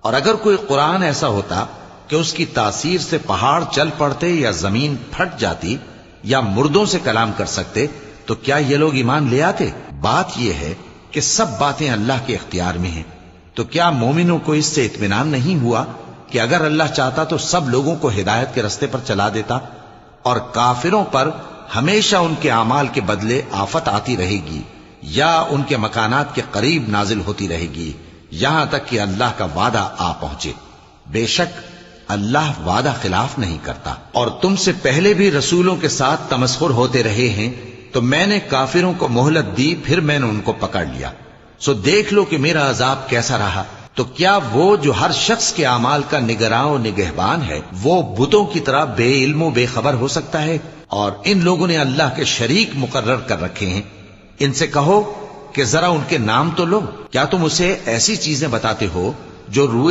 اور اگر کوئی قرآن ایسا ہوتا کہ اس کی تاثیر سے پہاڑ چل پڑتے یا زمین پھٹ جاتی یا مردوں سے کلام کر سکتے تو کیا یہ لوگ ایمان لے آتے؟ بات یہ ہے کہ سب باتیں اللہ کے اختیار میں ہیں۔ تو کیا مومنوں کو اس سے اطمینان نہیں ہوا کہ اگر اللہ چاہتا تو سب لوگوں کو ہدایت کے رستے پر چلا دیتا؟ اور کافروں پر ہمیشہ ان کے اعمال کے بدلے آفت آتی رہے گی یا ان کے مکانات کے قریب نازل ہوتی رہے گی یہاں تک کہ اللہ کا وعدہ آ پہنچے۔ بے شک اللہ وعدہ خلاف نہیں کرتا۔ اور تم سے پہلے بھی رسولوں کے ساتھ تمسخر ہوتے رہے ہیں تو میں نے کافروں کو مہلت دی، پھر میں نے ان کو پکڑ لیا۔ سو دیکھ لو کہ میرا عذاب کیسا رہا۔ تو کیا وہ جو ہر شخص کے اعمال کا نگراں و نگہبان ہے وہ بتوں کی طرح بے علم و بے خبر ہو سکتا ہے؟ اور ان لوگوں نے اللہ کے شریک مقرر کر رکھے ہیں۔ ان سے کہو کہ ذرا ان کے نام تو لو۔ کیا تم اسے ایسی چیزیں بتاتے ہو جو روئے